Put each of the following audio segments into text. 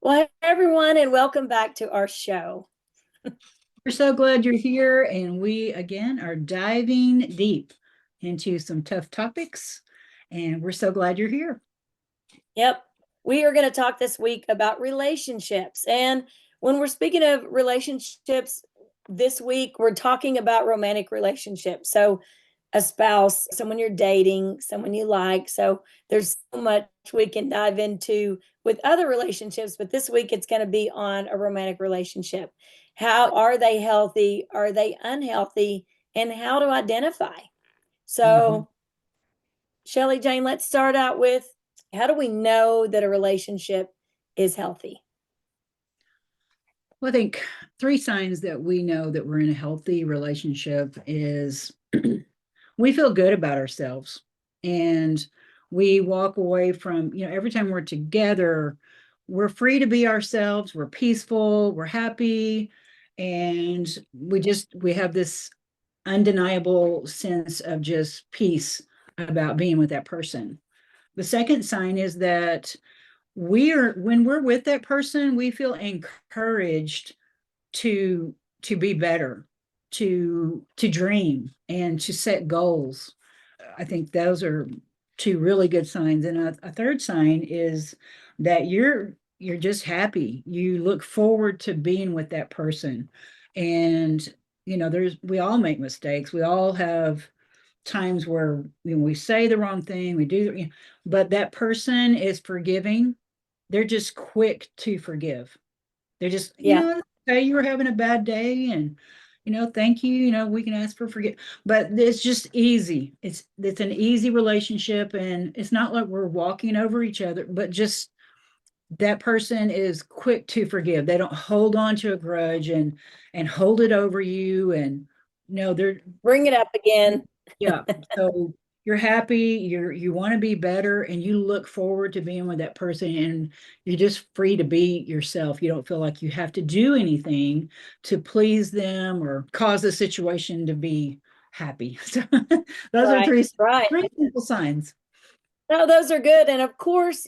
Well, hey everyone, and welcome back to our show. We're so glad you're here, and we again are diving deep into some tough topics, and we're so glad you're here. Yep, we are going to talk this week about relationships. And when we're speaking of relationships this week, we're talking about romantic relationships. So, a spouse, someone you're dating, someone you like. So, there's so much we can dive into with other relationships, but this week it's going to be on a romantic relationship. How are they healthy? Are they unhealthy? And how to identify? Mhm. So, Shelly Jane, let's start out with how do we know that a relationship is healthy? Well, I think three signs that we know that we're in a healthy relationship is we feel good about ourselves, and we walk away from, every time we're together, we're free to be ourselves, we're peaceful, we're happy, and we have this undeniable sense of just peace about being with that person. The second sign is that when we're with that person, we feel encouraged to be better, to dream and to set goals. I think those are two really good signs. And a third sign is that you're just happy. You look forward to being with that person. And we all make mistakes. We all have times where we say the wrong thing, we do, but that person is forgiving. They're just quick to forgive. They're just, Yeah. okay, you were having a bad day, and thank you. We can ask for forgive, but it's just easy. It's an easy relationship, and it's not like we're walking over each other, but just that person is quick to forgive. They don't hold on to a grudge and hold it over you, and no, they're Bring it up again. yeah. So you're happy, you want to be better, and you look forward to being with that person, and you're just free to be yourself. You don't feel like you have to do anything to please them or cause the situation to be happy. So those are Right. Right. three simple signs. No, those are good. And of course,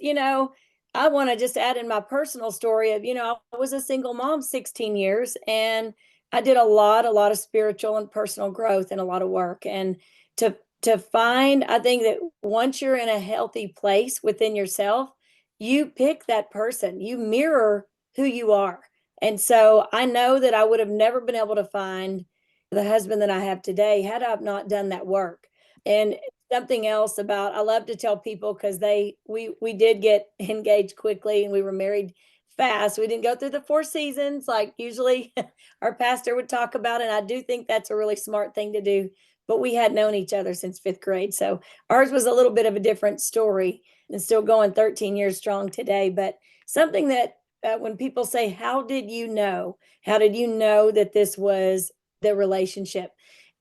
I want to just add in my personal story of, I was a single mom 16 years and I did a lot of spiritual and personal growth and a lot of work. And to find, I think that once you're in a healthy place within yourself, you pick that person, you mirror who you are. And so I know that I would have never been able to find the husband that I have today had I not done that work. And something else about I love to tell people because we did get engaged quickly and we were married fast. We didn't go through the 4 seasons like usually our pastor would talk about. And I do think that's a really smart thing to do. But we had known each other since fifth grade. So ours was a little bit of a different story and still going 13 years strong today. But something that when people say, how did you know? How did you know that this was the relationship?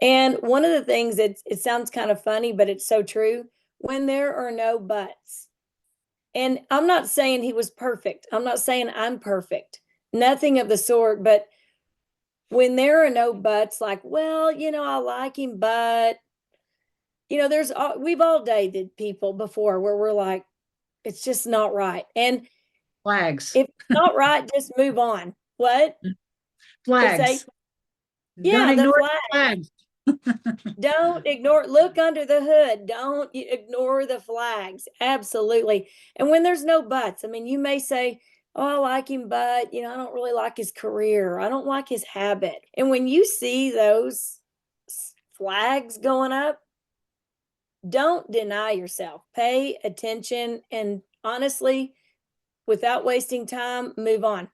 And one of the things that it sounds kind of funny, but it's so true. When there are no buts, and I'm not saying he was perfect. I'm not saying I'm perfect. Nothing of the sort. But when there are no buts, like, well, I like him, but we've all dated people before where we're like, it's just not right. And Flags. if it's not right, just move on. What they say? Flags. Don't Yeah, the ignore flag. the flags. Don't ignore, look under the hood. Don't ignore the flags. Absolutely. And when there's no buts, I mean, you may say, oh, I like him, but, I don't really like his career. I don't like his habit. And when you see those flags going up, don't deny yourself. Pay attention and honestly, without wasting time, move on.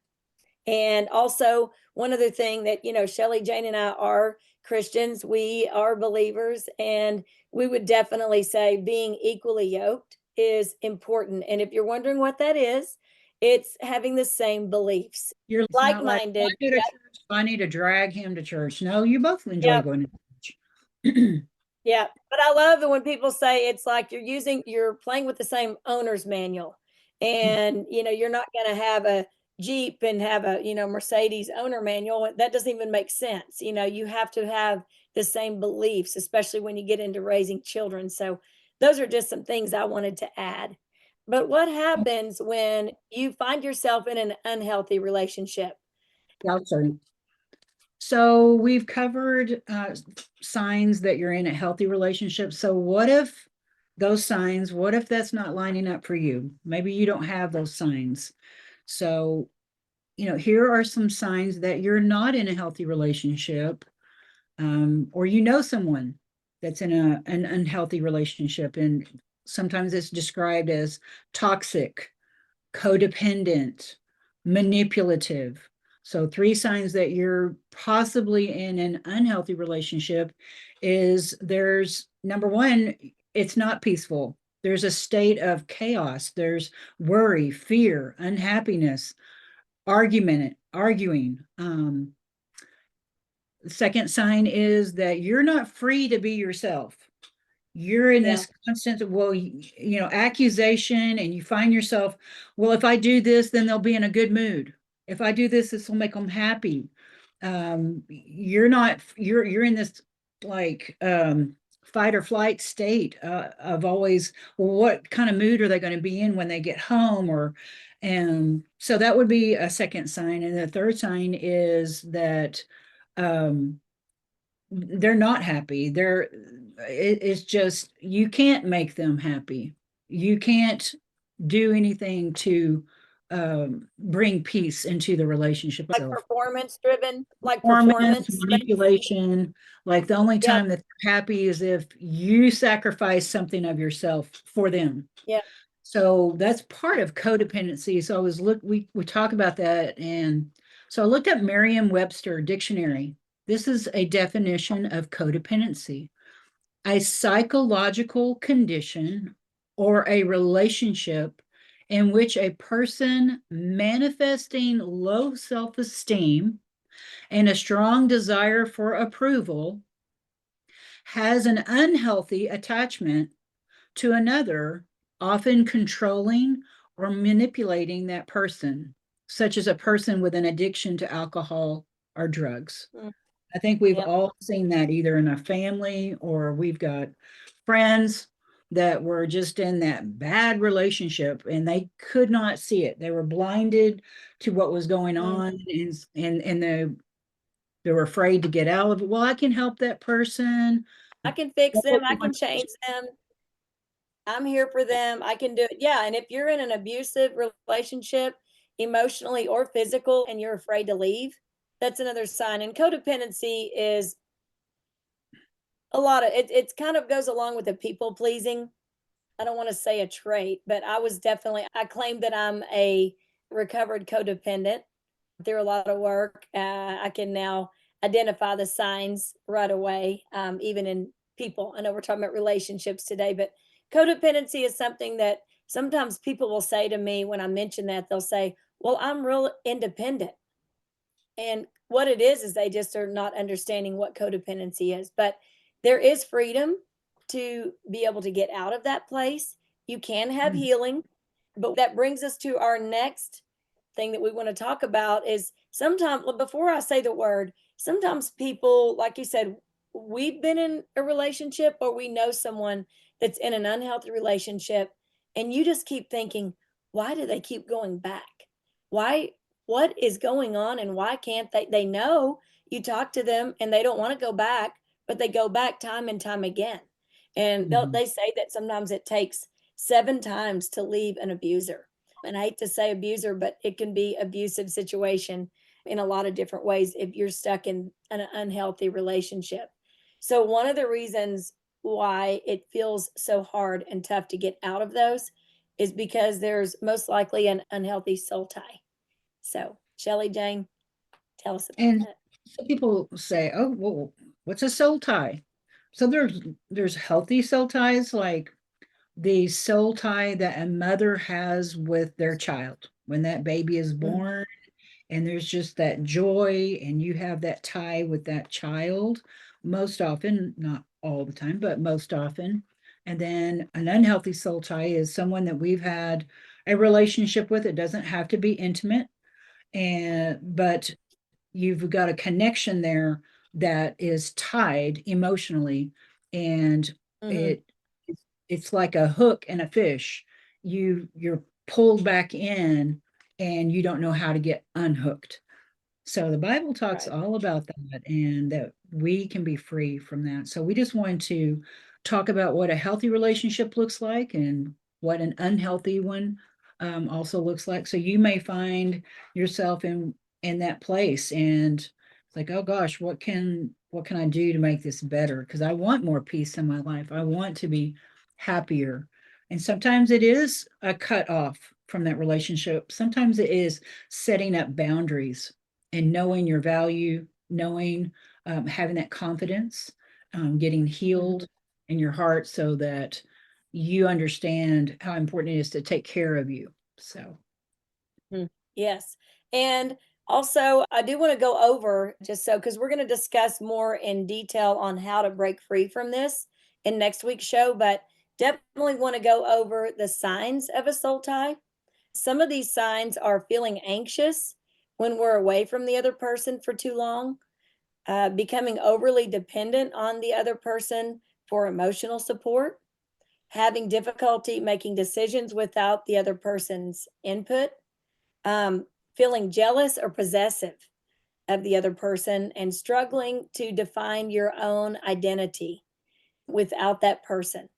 And also, one other thing that, Shelly, Jane, and I are Christians. We are believers. And we would definitely say being equally yoked is important. And if you're wondering what that is, it's having the same beliefs, It's like not like, minded. I need to drag him to church. No, you both enjoy Yep. going to church. Yeah. But I love it when people say it's like you're playing with the same owner's manual. And, you're not going to have a Jeep and have a, Mercedes owner manual. That doesn't even make sense. You have to have the same beliefs, especially when you get into raising children. So those are just some things I wanted to add. But what happens when you find yourself in an unhealthy relationship? Sorry. So we've covered signs that you're in a healthy relationship. So what if those signs, what if that's not lining up for you? Maybe you don't have those signs. So, here are some signs that you're not in a healthy relationship, or someone that's in an unhealthy relationship. And sometimes it's described as toxic, codependent, manipulative. So, three signs that you're possibly in an unhealthy relationship is there's number one, it's not peaceful. There's a state of chaos. There's worry, fear, unhappiness, arguing. The second sign is that you're not free to be yourself. You're in Yeah. this constant, accusation, and you find yourself, well, if I do this, then they'll be in a good mood. If I do this, this will make them happy. You're not, you're in this like fight or flight state of always, well, what kind of mood are they going to be in when they get home? And so that would be a second sign. And the third sign is that um, they're not happy. It's just you can't make them happy. You can't do anything to bring peace into the relationship Like itself. performance driven, like Performance, performance based. manipulation, like the only Yeah. time that they're happy is if you sacrifice something of yourself for them. Yeah. So that's part of codependency. So I was we talk about that, and so I looked up Merriam-Webster dictionary. This is a definition of codependency: a psychological condition or a relationship in which a person manifesting low self-esteem and a strong desire for approval has an unhealthy attachment to another, often controlling or manipulating that person, such as a person with an addiction to alcohol or drugs. Mm, I think we've yep. all seen that either in a family or we've got friends that were just in that bad relationship and they could not see it. They were blinded to what was going Mm. on, and they were afraid to get out of it. Well, I can help that person. I can fix them. I can change them. I'm here for them. I can do it. Yeah. And if you're in an abusive relationship, emotionally or physical, and you're afraid to leave, that's another sign. And codependency is a lot of it. It's kind of goes along with the people pleasing. I don't want to say a trait, but I claim that I'm a recovered codependent through a lot of work. I can now identify the signs right away, even in people. I know we're talking about relationships today, but codependency is something that sometimes people will say to me when I mention that. They'll say, well, I'm real independent. And what it is they just are not understanding what codependency is. But there is freedom to be able to get out of that place. You can have healing, but that brings us to our next thing that we want to talk about is sometimes before I say the word, sometimes people, like you said, we've been in a relationship or we know someone that's in an unhealthy relationship, and you just keep thinking, why do they keep going back? Why what is going on and why can't they know you talk to them and they don't want to go back, but they go back time and time again. And Mhm. they say that sometimes it takes 7 times to leave an abuser. And I hate to say abuser, but it can be abusive situation in a lot of different ways if you're stuck in an unhealthy relationship. So one of the reasons why it feels so hard and tough to get out of those is because there's most likely an unhealthy soul tie. So, Shelly Jane, tell us about And that. some people say, "Oh, well, what's a soul tie?" So there's healthy soul ties, like the soul tie that a mother has with their child when that baby is Mhm. born, and there's just that joy, and you have that tie with that child most often, not all the time, but most often. And then an unhealthy soul tie is someone that we've had a relationship with. It doesn't have to be intimate, and but you've got a connection there that is tied emotionally, and Mhm. it it's like a hook and a fish, you're pulled back in and you don't know how to get unhooked. So the Bible talks Right. all about that and that we can be free from that. So we just wanted to talk about what a healthy relationship looks like and what an unhealthy one also looks like. So you may find yourself in that place and it's like, oh gosh, what can I do to make this better? Because I want more peace in my life. I want to be happier. And sometimes it is a cut off from that relationship. Sometimes it is setting up boundaries and knowing your value, knowing, having that confidence, getting healed Mhm. in your heart so that you understand how important it is to take care of you. So, Mm, yes. And also, I do want to go over just so because we're going to discuss more in detail on how to break free from this in next week's show, but definitely want to go over the signs of a soul tie. Some of these signs are feeling anxious when we're away from the other person for too long, becoming overly dependent on the other person for emotional support, having difficulty making decisions without the other person's input, um, feeling jealous or possessive of the other person, and struggling to define your own identity without that person,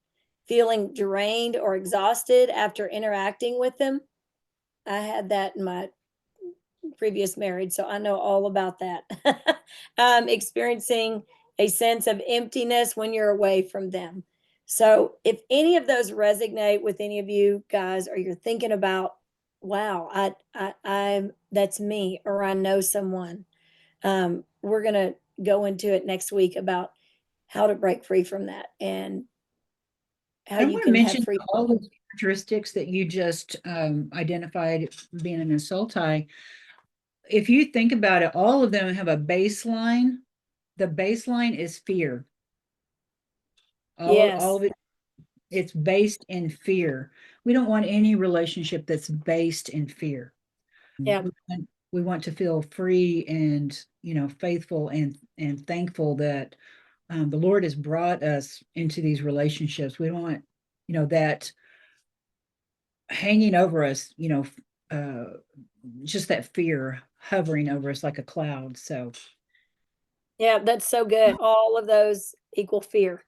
feeling drained or exhausted after interacting with them. I had that in my previous marriage, so I know all about that. Experiencing a sense of emptiness when you're away from them. So, if any of those resonate with any of you guys, or you're thinking about, wow, I'm that's me, or I know someone, we're gonna go into it next week about how to break free from that and how I you want to can have mention freedom. all the characteristics that you just identified being an assault tie. If you think about it, all of them have a baseline. The baseline is fear. All Yes. of it, it's based in fear. We don't want any relationship that's based in fear. Yeah. We want to feel free and faithful and thankful that the Lord has brought us into these relationships. We don't want that hanging over us, just that fear hovering over us like a cloud. So Yeah, that's so good. All of those equal fear.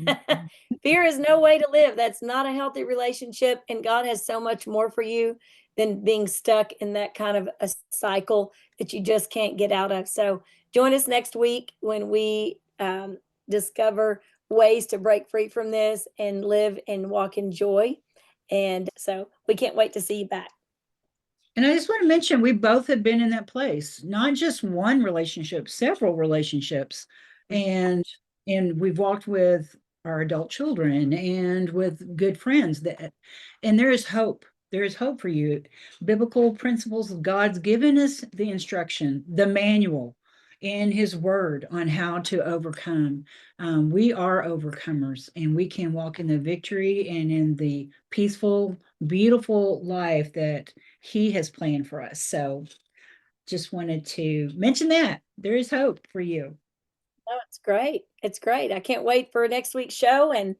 mhm. Fear is no way to live. That's not a healthy relationship, and God has so much more for you than being stuck in that kind of a cycle that you just can't get out of. So, join us next week when we discover ways to break free from this and live and walk in joy. And so, we can't wait to see you back. And I just want to mention we both have been in that place, not just one relationship, several relationships. And we've walked with our adult children and with good friends that and there is hope. There is hope for you. Biblical principles of God's given us the instruction, the manual in his word on how to overcome. We are overcomers and we can walk in the victory and in the peaceful, beautiful life that he has planned for us. So just wanted to mention that there is hope for you. Oh, it's great. It's great. I can't wait for next week's show, and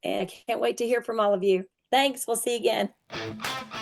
I can't wait to hear from all of you. Thanks. We'll see you again.